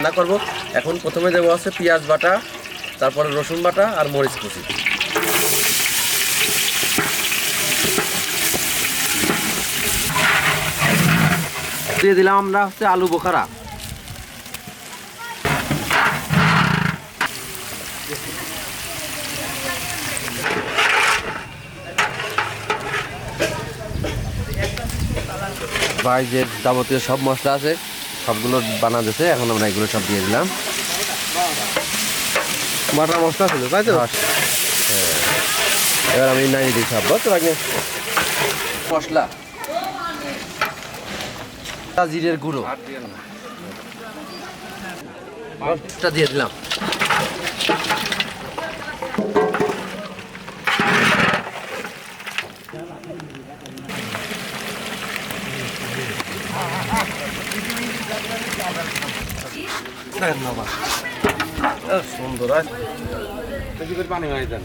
রান্না করব। এখন প্রথমে দেবো আছে পেঁয়াজ বাটা, তারপরে রসুন বাটা আর মরিচ কুচি। দিয়ে দিলাম আমরা হচ্ছে আলু বোখারা। ভাই যে যাবতীয় সব মশলা আছে সবগুলো বানা দিয়েছে, এখন আমরা এগুলো সব দিয়ে দিলাম। বাটা মশলা ছিল তাই তো? হ্যাঁ, এবার আমি নাড়িয়ে দিই সব বস আগে। মশলা জিরের গুঁড়ো দিয়ে দিলাম। সুন্দর বেশি করে পানি মারি দেন।